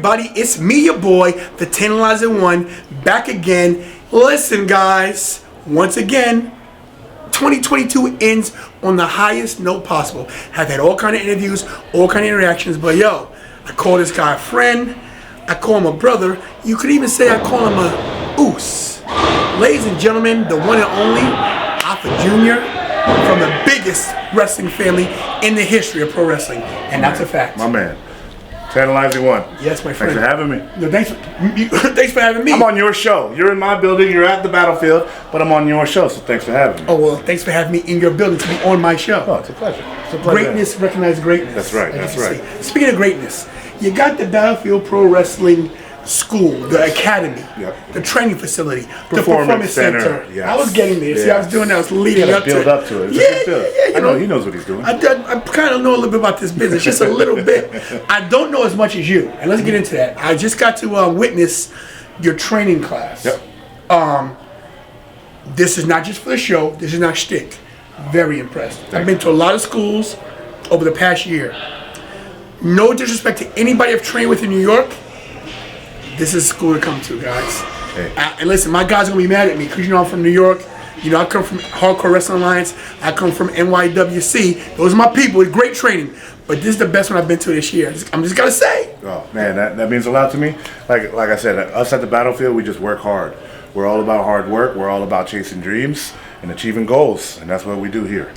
everybody? It's me, your boy, the Tantalizing One, back again. Listen, guys, once again, 2022 ends on the highest note possible. I've had all kind of interviews, all kind of interactions, but yo, I call this guy a friend. I call him a brother. You could even say I call him a oos. Ladies and gentlemen, the one and only Alpha Jr. from the biggest wrestling family in the history of pro wrestling, and that's a fact. My man. Tantalizing One. Yes, my friend. Thanks for having me. No, thanks for having me. I'm on your show. You're in my building. You're at the battlefield, but I'm on your show, so thanks for having me. Oh, well, thanks for having me in your building to be on my show. Oh, it's a pleasure. It's a pleasure. Greatness recognizes greatness. That's right. That's right. Speaking of greatness, you got the Battlefield Pro Wrestling School, the academy, the training facility, the performance center. Yes. I was getting there. See, I was doing that. I was leading up to it. Build up to it. Yeah. I know he knows what he's doing. I kind of know a little bit about this business, just a little bit. I don't know as much as you, and let's get into that. I just got to witness your training class. Yep. This is not just for the show. This is not shtick. Very impressed. I've been to a lot of schools over the past year. No disrespect to anybody I've trained with in New York. This is a school to come to, guys. Hey. And listen, my guys are going to be mad at me because, I'm from New York. I come from Hardcore Wrestling Alliance. I come from NYWC. Those are my people with great training. But this is the best one I've been to this year. I'm just going to say. Oh, man, that means a lot to me. Like I said, us at the battlefield, we just work hard. We're all about hard work. We're all about chasing dreams and achieving goals. And that's what we do here,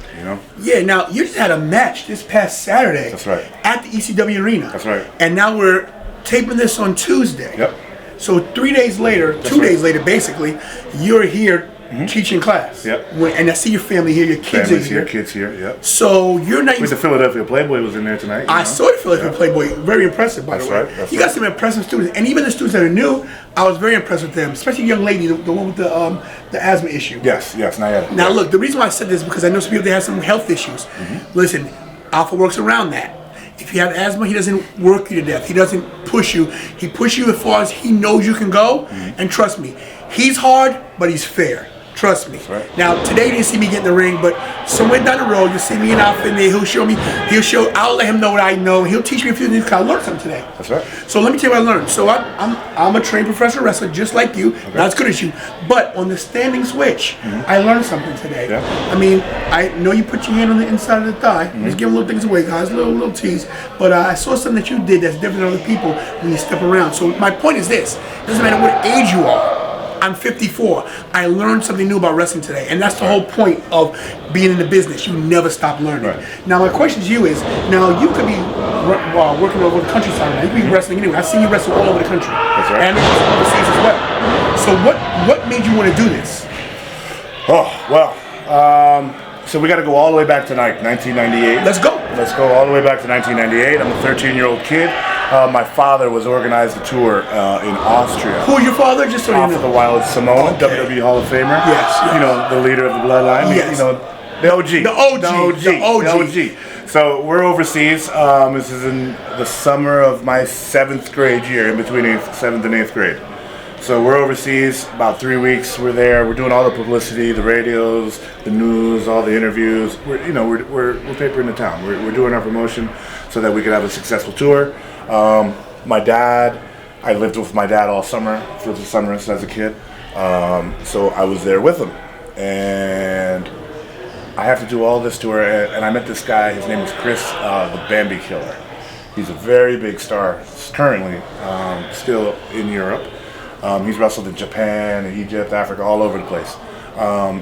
Yeah, now, you just had a match this past Saturday. That's right. At the ECW Arena. That's right. And now we're taping this on Tuesday. Yep. So 3 days later, That's 2 days later, basically, you're here teaching class. Yep. And I see your family here, your kids Families are here. Kids here, yep. So you're not even... The Philadelphia Playboy was in there tonight. I saw the Philadelphia Playboy. Very impressive, by the way. That's you got some impressive students. And even the students that are new, I was very impressed with them. Especially the young lady, the one with the asthma issue. Yes, Nayada. Now look, the reason why I said this is because I know some people that have some health issues. Listen, Alpha works around that. If you have asthma, he doesn't work you to death. He doesn't push you. He pushes you as far as he knows you can go. And trust me, he's hard, but he's fair. Trust me. Right. Now, today you didn't see me get in the ring, but somewhere down the road, you'll see me in Alpha in there. I'll let him know what I know. He'll teach me a few things because I learned something today. That's right. So let me tell you what I learned. So I'm a trained professional wrestler, just like you. Okay. Not as good as you. But on the standing switch, I learned something today. Yeah. I mean, I know you put your hand on the inside of the thigh. Just giving little things away, guys. Little tease. But I saw something that you did that's different than other people when you step around. So my point is this. It doesn't matter what age you are. I'm 54. I learned something new about wrestling today, and that's the whole point of being in the business. You never stop learning. Right. Now, my question to you is: now you could be working over the countryside. Now you could be wrestling anywhere. I've seen you wrestle all over the country, that's right, and overseas as well. So, what made you want to do this? Oh well, so we got to go all the way back to 1998. Let's go. Let's go all the way back to 1998. I'm a 13-year-old kid. My father was organized a tour in Austria. Who was your father? Just so you know. The Wild Samoan, WWE Hall of Famer. Yes. The leader of the bloodline. Yes. The OG. So we're overseas. This is in the summer of my 7th grade year, in between 7th and 8th grade. So we're overseas, about 3 weeks. We're there. We're doing all the publicity, the radios, the news, all the interviews. We're papering the town. We're doing our promotion so that we could have a successful tour. I lived with my dad all summer for the summers as a kid. So I was there with him, and I have to do all this tour. And I met this guy. His name is Chris, the Bambi Killer. He's a very big star currently, still in Europe. He's wrestled in Japan, Egypt, Africa, all over the place.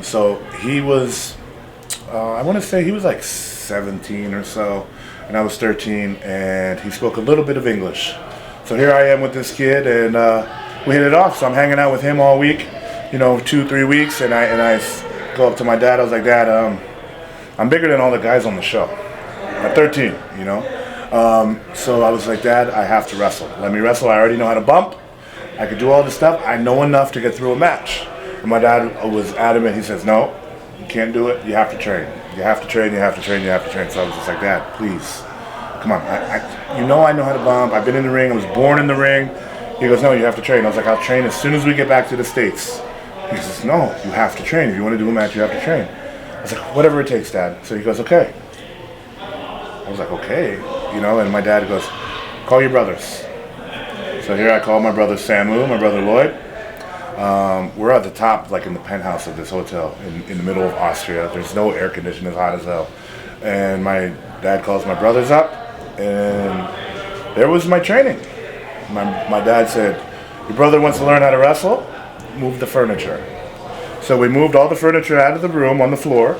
So he was, I want to say he was like 17 or so, and I was 13, and he spoke a little bit of English. So here I am with this kid, and we hit it off. So I'm hanging out with him all week, 2-3 weeks, and I go up to my dad. I was like, Dad, I'm bigger than all the guys on the show. At 13, So I was like, Dad, I have to wrestle. Let me wrestle. I already know how to bump. I could do all this stuff. I know enough to get through a match. And my dad was adamant. He says, no, you can't do it. You have to train. You have to train. So I was just like, Dad, please, come on. I know how to bump. I've been in the ring. I was born in the ring. He goes, no, you have to train. I was like, I'll train as soon as we get back to the States. He says, no, you have to train. If you want to do a match, you have to train. I was like, whatever it takes, Dad. So he goes, okay. I was like, okay. And my dad goes, call your brothers. So here I call my brother Samu, my brother Lloyd. We're at the top, like in the penthouse of this hotel in the middle of Austria. There's no air conditioning, it's hot as hell. And my dad calls my brothers up, and there was my training. My dad said, your brother wants to learn how to wrestle? Move the furniture. So we moved all the furniture out of the room on the floor,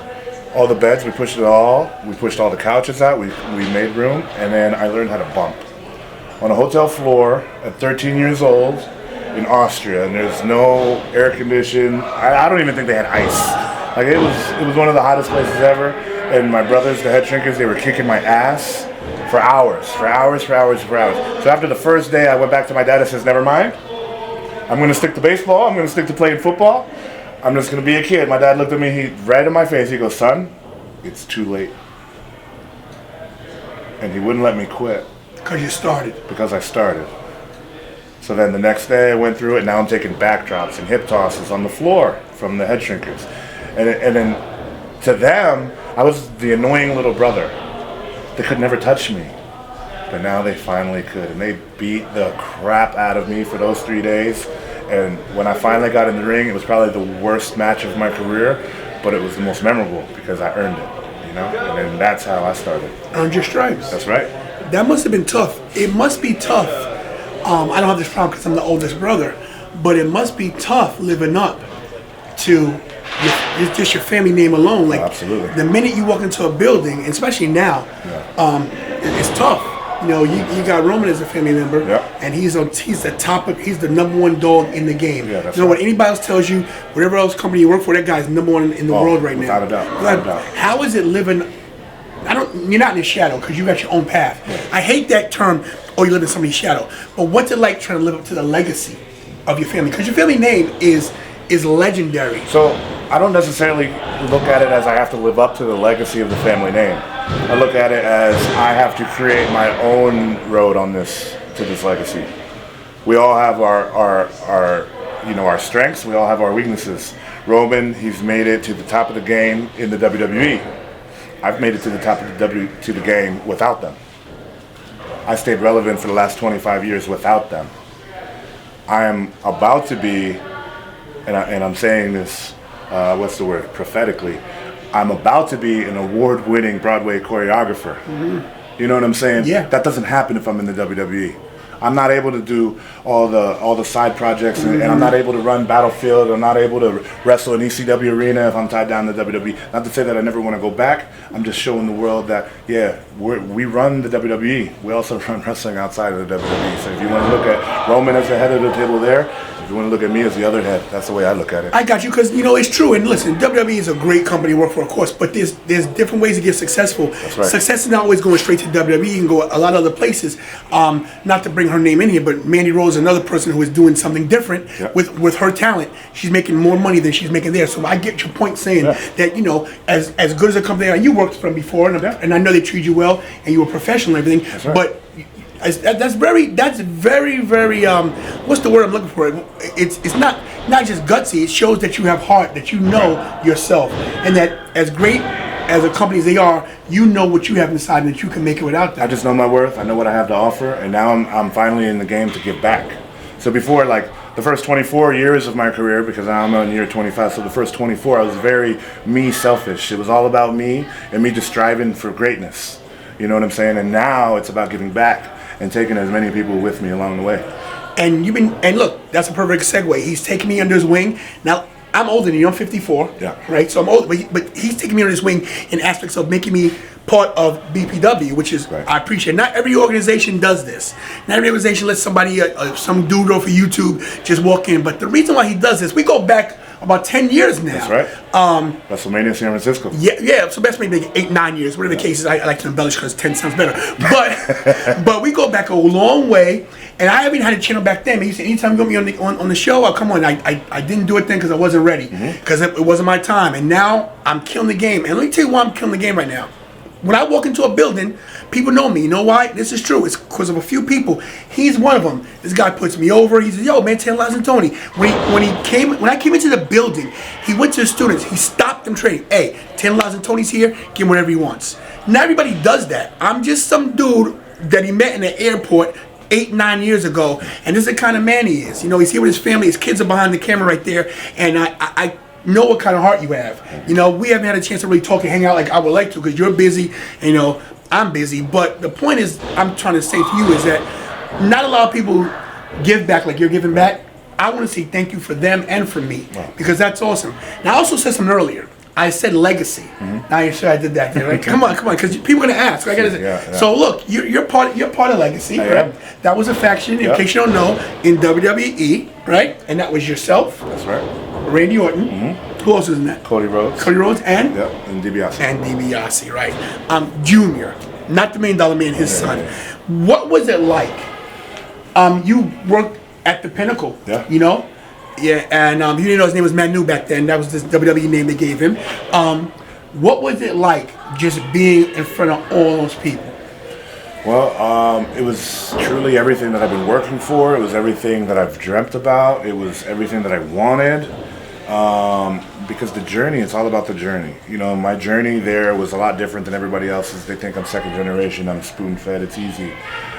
all the beds, we pushed all the couches out, we made room, and then I learned how to bump. On a hotel floor at 13 years old in Austria, and there's no air condition. I don't even think they had ice. Like it was one of the hottest places ever. And my brothers, the head shrinkers, they were kicking my ass for hours. So after the first day, I went back to my dad and says, never mind. I'm going to stick to baseball. I'm going to stick to playing football. I'm just going to be a kid. My dad looked at me, right in my face. He goes, son, it's too late. And he wouldn't let me quit. Because you started. Because I started. So then the next day I went through it. Now I'm taking backdrops and hip tosses on the floor from the head shrinkers. And then to them, I was the annoying little brother. They could never touch me. But now they finally could. And they beat the crap out of me for those 3 days. And when I finally got in the ring, it was probably the worst match of my career, but it was the most memorable because I earned it, you know? And then that's how I started. Earned your stripes. That's right. That must have been tough. It must be tough. I don't have this problem because I'm the oldest brother, but it must be tough living up to just your family name alone. Like, absolutely. The minute you walk into a building, and especially now, it's tough. You know, you got Roman as a family member, and he's the number one dog in the game. Yeah, that's you know right. what anybody else tells you, whatever else company you work for, that guy's number one in the world right now. Without a doubt. How is it living? You're not in his shadow because you got your own path. Right. I hate that term, oh, you live in somebody's shadow. But what's it like trying to live up to the legacy of your family? Because your family name is legendary. So I don't necessarily look at it as I have to live up to the legacy of the family name. I look at it as I have to create my own road to this legacy. We all have our strengths. We all have our weaknesses. Roman, he's made it to the top of the game in the WWE. I've made it to the top of the game without them. I stayed relevant for the last 25 years without them. I am about to be, and I'm saying this, prophetically, I'm about to be an award-winning Broadway choreographer. Mm-hmm. You know what I'm saying? Yeah. That doesn't happen if I'm in the WWE. I'm not able to do all the side projects, and I'm not able to run Battlefield. I'm not able to wrestle in ECW arena if I'm tied down to WWE. Not to say that I never want to go back. I'm just showing the world that, we run the WWE. We also run wrestling outside of the WWE. So if you want to look at Roman as the head of the table there, if you want to look at me as the other head, that's the way I look at it. I got you, because it's true. And listen, WWE is a great company to work for, of course, but there's different ways to get successful. That's right. Success is not always going straight to WWE. You can go a lot of other places. Not to bring her name in here, but Mandy Rose is another person who is doing something different with her talent. She's making more money than she's making there. So I get your point saying that, as good as a company they are, you worked for them before, and I know they treat you well, and you were professional and everything. That's right. But that's very, very, what's the word I'm looking for? It's not just gutsy. It shows that you have heart, that you know yourself, and that as great as a company as they are, you know what you have inside and that you can make it without them. I just know my worth. I know what I have to offer, and now I'm finally in the game to give back. So before, like the first 24 years of my career, because I'm on year 25, so the first 24, I was very selfish. It was all about me and me just striving for greatness. You know what I'm saying? And now it's about giving back and taking as many people with me along the way. And look, that's a perfect segue. He's taking me under his wing. Now, I'm older than you. I'm 54. Yeah. Right? So I'm old, but he's taking me under his wing in aspects of making me part of BPW, which is, I appreciate. Not every organization does this. Not every organization lets somebody, some dude off of YouTube just walk in. But the reason why he does this, we go back about 10 years now. That's right. WrestleMania San Francisco. Yeah. So that's maybe 8-9 years. Whatever the case is, I like to embellish because 10 sounds better. But we go back a long way. And I haven't had a channel back then. He said, anytime you want me on the show, I'll come on. I didn't do it then because I wasn't ready. Because it wasn't my time. And now I'm killing the game. And let me tell you why I'm killing the game right now. When I walk into a building, people know me. You know why? This is true. It's because of a few people. He's one of them. This guy puts me over. He says, yo, man, Tan Tony. When I came into the building, he went to the students. He stopped them trading. Hey, Tan Tony's here. Give him whatever he wants. Not everybody does that. I'm just some dude that he met in the airport 8, 9 years ago, and this is the kind of man he is. You know, he's here with his family. His kids are behind the camera right there, and I know what kind of heart you have. You know, we haven't had a chance to really talk and hang out like I would like to because you're busy, and, you know, I'm busy. But the point is, I'm trying to say to you is that not a lot of people give back like you're giving back. I want to say thank you for them and for me because that's awesome. Now, I also said something earlier. I said legacy. Now you're sure I did that there, right? Come on, because people are gonna ask. I gotta say. Yeah. So look, you're part of legacy, right? That was a faction, in case you don't know, in WWE, right? And that was yourself. That's right. Randy Orton. Who else was in that? Cody Rhodes. Cody Rhodes and and DiBiase. And DiBiase, right? Junior, not the $1 Million Man, his son. What was it like? You worked at the Pinnacle. You know. Yeah, and you didn't know his name was Manu back then. That was this WWE name they gave him. What was it like just being in front of all those people? Well, it was truly everything that I've been working for. It was everything that I've dreamt about. It was everything that I wanted. Because the journey, it's all about the journey. You know, my journey there was a lot different than everybody else's. They think I'm second generation, I'm spoon-fed, it's easy.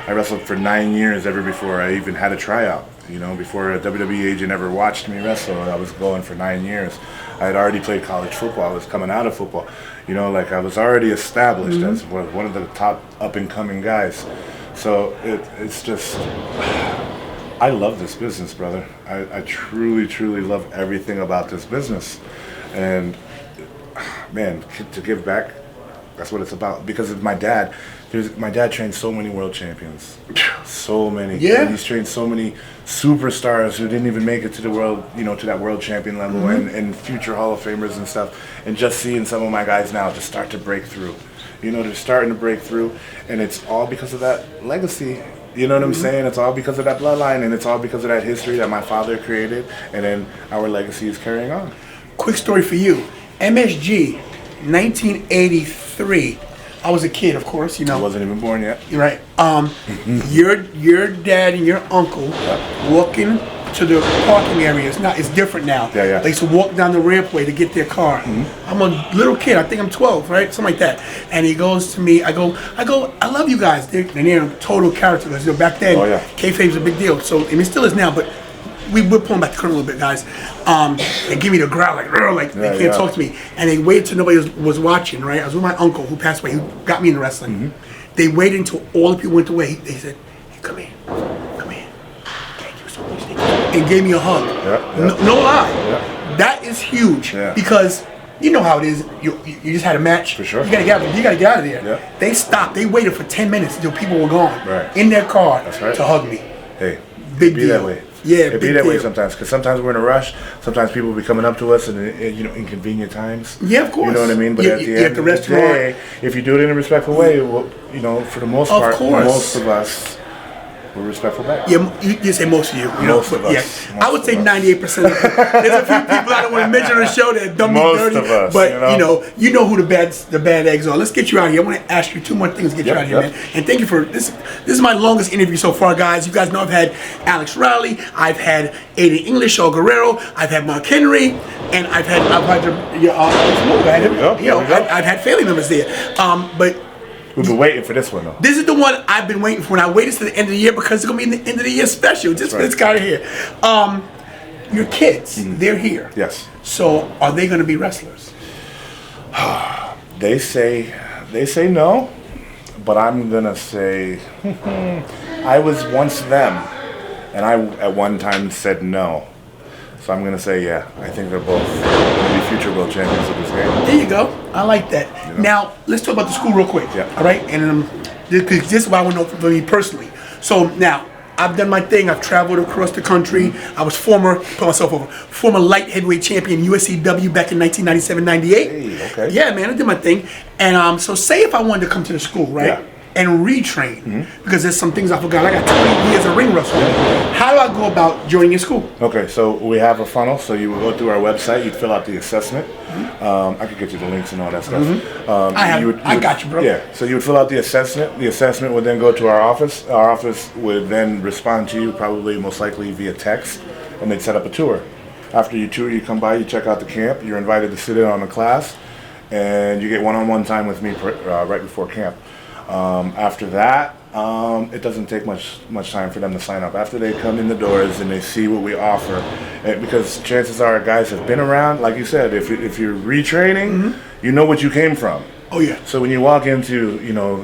I wrestled for 9 years ever before I even had a tryout. You know, before a WWE agent ever watched me wrestle, I was going for 9 years. I had already played college football. I was coming out of football. You know, like I was already established as one of the top up-and-coming guys. So it's just, I love this business, brother. I truly, truly love everything about this business. And, man, to give back, that's what it's about. Because of my dad, my dad trained so many world champions. So many. Yeah. And he's trained so many superstars who didn't even make it to the world, you know, to that world champion level and future Hall of Famers and stuff. And just seeing some of my guys now just start to break through. You know, they're starting to break through. And it's all because of that legacy. You know what I'm saying? It's all because of that bloodline, and it's all because of that history that my father created, and then our legacy is carrying on. Quick story for you. MSG, 1983. I was a kid, of course, you know. I wasn't even born yet. Right. Your dad and your uncle walking to the parking areas. Now it's different now. Yeah. They used to walk down the rampway to get their car. I'm a little kid. I think I'm 12, right? Something like that. And he goes to me. I go. I love you guys. They're total characters. You know, back then, kayfabe's a big deal. So I mean, it still is now, but. We're pulling back the curtain a little bit, guys. They give me the growl, like they can't talk to me. And they waited till nobody was watching, right? I was with my uncle who passed away, who got me into wrestling. They waited until all the people went away. They said, hey, come in. Thank you so much. And gave me a hug. No lie. That is huge because you know how it is. You just had a match. For sure. You gotta get out of there. They stopped. They waited for 10 minutes until people were gone in their car to hug me. Hey, big be deal. that way. Yeah, it'd be that way sometimes, because sometimes we're in a rush. Sometimes people be coming up to us in inconvenient times. Yeah, of course. You know what I mean? But at the end of the day, if you do it in a respectful way, well, you know, for the most part, most of us were respectful back. Yeah, you say most of you. Most of us. Yeah, I would say 98%. There's a few people I don't want to mention on the show that dumb me dirty. Most of us, but you know who the bad eggs are. Let's get you out of here. I want to ask you 2 more things to get you out of here, man. And thank you for this. This is my longest interview so far, guys. You guys know I've had Alex Riley, I've had Aiden English, Shaw Guerrero, I've had Mark Henry, and I've had I've had family members there. But we've been waiting for this one, though. This is the one I've been waiting for. And I waited to the end of the year because it's going to be the end of the year special. Just for this guy here. Your kids, they're here. Yes. So are they going to be wrestlers? They say no, but I'm going to say I was once them, and I at one time said no. So I'm going to say, yeah, I think they're both going to be future world champions of this game. There you go. I like that. You know? Now, let's talk about the school real quick. All right? And this is what I want to know from me personally. So now, I've done my thing. I've traveled across the country. I was former light heavyweight champion USCW back in 1997-98. Hey, okay. Yeah, man, I did my thing. And so say if I wanted to come to the school, right? And retrain, because there's some things I forgot. I got 20 years of ring wrestling. How do I go about joining your school? Okay, so we have a funnel. So you would go through our website. You'd fill out the assessment. I could get you the links and all that stuff. I got you, bro. Yeah, so you would fill out the assessment. The assessment would then go to our office. Our office would then respond to you, probably most likely via text, and they'd set up a tour. After you tour, you come by, you check out the camp. You're invited to sit in on the class, and you get one-on-one time with me right before camp. After that, It doesn't take much time for them to sign up. After they come in the doors and they see what we offer, and because chances are guys have been around, like you said, if you're retraining, you know what you came from. Oh yeah. So when you walk into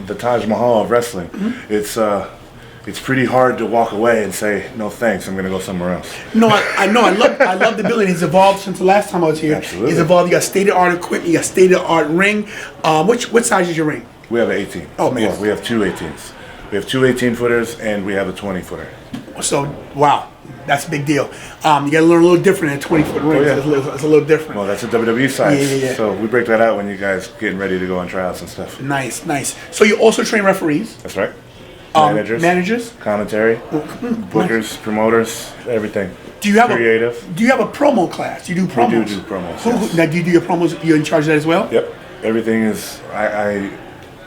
the Taj Mahal of wrestling, it's pretty hard to walk away and say no thanks. I'm going to go somewhere else. No, I know. I love the building. It's evolved since the last time I was here. Absolutely. It's evolved. You got state of art equipment. You got state of art ring. What size is your ring? We have an 18. Oh man. Well, we have two 18s. We have two 18-footers and we have a 20-footer. So wow, that's a big deal. You got to learn a little different in a 20-foot ring. Oh, yeah. It's a little different. Well, that's a WWE size. Yeah. So we break that out when you guys getting ready to go on tryouts and stuff. Nice. So you also train referees. That's right. Managers, commentary, bookers, promoters, everything. Do you have creative? Do you have a promo class? Do you do promos? We do promos. Yes. Now, do you do your promos? You're in charge of that as well? Yep. Everything is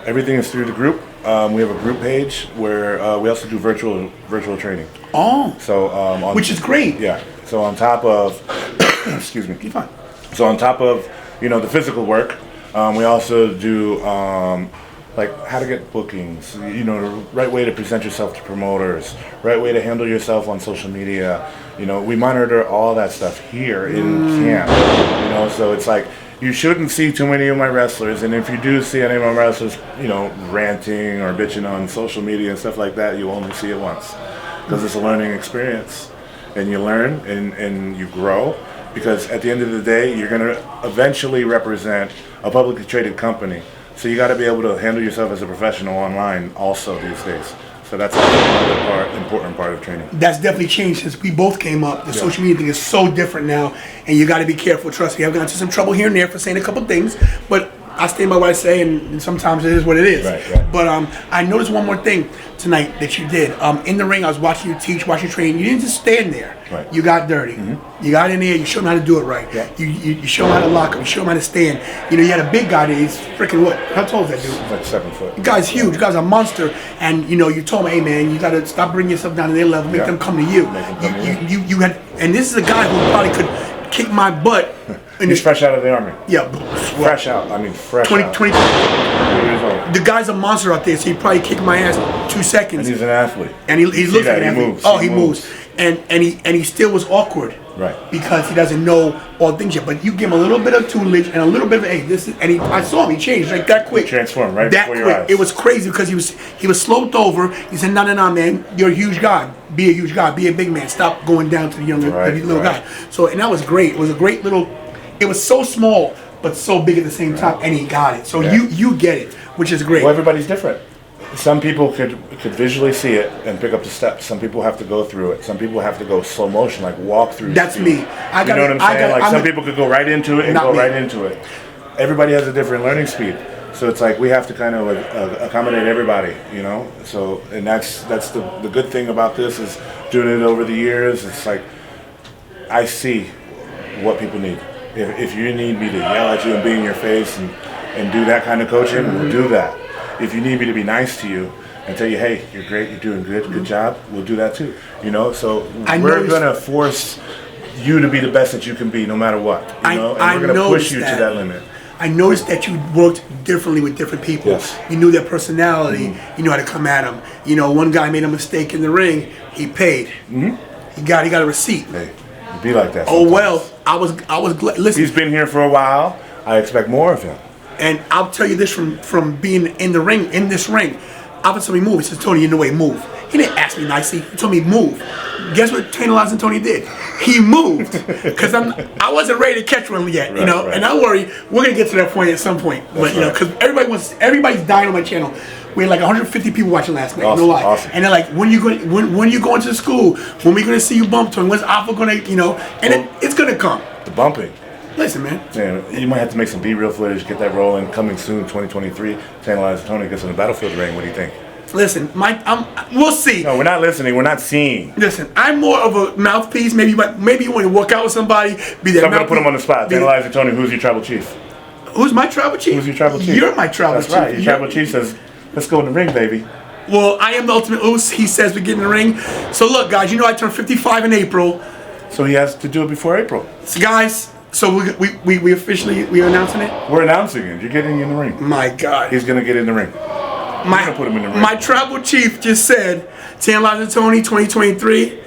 everything is through the group. We have a group page where we also do virtual training. Oh. So which is great. Yeah. So on top of excuse me. You're fine. So on top of the physical work, we also do like how to get bookings, the right way to present yourself to promoters, right way to handle yourself on social media. We monitor all that stuff here in camp. So it's like you shouldn't see too many of my wrestlers, and if you do see any of my wrestlers, ranting or bitching on social media and stuff like that, you only see it once, because it's a learning experience, and you learn and you grow. Because at the end of the day, you're going to eventually represent a publicly traded company. So you got to be able to handle yourself as a professional online also these days. So that's another important part of training. That's definitely changed since we both came up. The social media thing is so different now, and you got to be careful. Trust me, I've gotten into some trouble here and there for saying a couple things, but I stand by what I say, and sometimes it is what it is. Right. But I noticed one more thing tonight that you did. In the ring, I was watching you teach, watching you train. You didn't just stand there. Right. You got dirty. You got in there. You showed them how to do it right. Yeah. You showed them how to lock up. You showed them how to stand. You had a big guy there. He's freaking what? How tall is that dude? He's like 7 foot. The guy's huge. The guy's a monster. And you told me, hey man, you got to stop bringing yourself down to their level. Make them come to you. Make them come to you. You had, and this is a guy who probably could kick my butt. He's fresh out of the army. Yeah. Fresh out. I mean, fresh 20 out. 20 years old. The guy's a monster out there, so he probably kicked my ass in 2 seconds. And he's an athlete. And he looks like an athlete. Moves. Oh, he moves. And he still was awkward. Right. Because he doesn't know all things yet. But you give him a little bit of tutelage and a little bit of I saw him, he changed like that quick. He transformed right that before quick. your eyes. It was crazy because he was sloped over. He said, no, man, you're a huge guy. Be a huge guy. Be a big man. Stop going down to the little guy. So, and that was great. It was a great little, it was so small, but so big at the same time, and he got it. So you get it, which is great. Well, everybody's different. Some people could visually see it and pick up the steps. Some people have to go through it. Some people have to go slow motion, like walk through. That's me. You know what I'm saying? Some people could go right into it and go right into it. Everybody has a different learning speed. So it's like we have to kind of accommodate everybody, So, and that's the good thing about this is doing it over the years. It's like I see what people need. If you need me to yell at you and be in your face and do that kind of coaching, we'll do that. If you need me to be nice to you and tell you, hey, you're great, you're doing good job, we'll do that too. So we're going to force you to be the best that you can be no matter what. And we're going to push you to that limit. I noticed that you worked differently with different people. Yes. You knew their personality. You knew how to come at them. One guy made a mistake in the ring. He paid. He got a receipt. Hey, you be like that sometimes. Oh well, I was glad. Listen, he's been here for a while. I expect more of him. And I'll tell you this from being in this ring. I would tell me move. He says, Tony, in the way, move. He didn't ask me nicely. He told me move. Guess what Taylor Tony did? He moved because I wasn't ready to catch one yet, Right. And don't worry, we're gonna get to that point at some point. But because everybody's dying on my channel. We had like 150 people watching last night. Awesome, no lie. awesome. And they're like, when you going to school? When we gonna see you bump Tony? When's Alpha gonna And it's gonna come. The bumping. Listen, man. Yeah, you might have to make some B-reel footage, get that rolling. Coming soon, 2023. Tantalize Tony gets in the battlefield ring. What do you think? Listen, we'll see. No, we're not listening. We're not seeing. Listen, I'm more of a mouthpiece. Maybe you want to work out with somebody. Be there. So I'm going to put him on the spot. Tantalize Tony, who's your tribal chief? Who's my tribal chief? Who's your tribal chief? You're my tribal chief. That's right. Your tribal chief says, let's go in the ring, baby. Well, I am the ultimate oos. He says we get in the ring. So look, guys, I turned 55 in April. So he has to do it before April. So guys, we officially, we're announcing it? We're announcing it. You're getting in the ring. My God. He's going to get in the ring. gonna put him in the ring. My tribal chief just said, Tantalizing Tony 2023.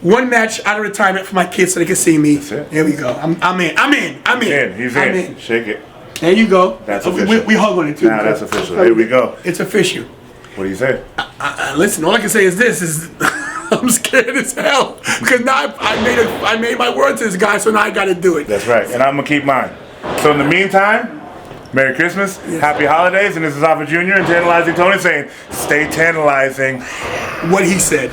One match out of retirement for my kids so they can see me. That's it. There we go. I'm in. He's in. Shake it. There you go. That's official. We hug on it too. Nah, that's official. Here we go. It's official. What do you say? Listen, all I can say is this: is I'm scared as hell because now I made my word to this guy, so now I got to do it. That's right, and I'm gonna keep mine. So in the meantime, Merry Christmas, Happy Holidays, and this is Alpha Jr. and Tantalizing Tony saying, "Stay tantalizing." What he said.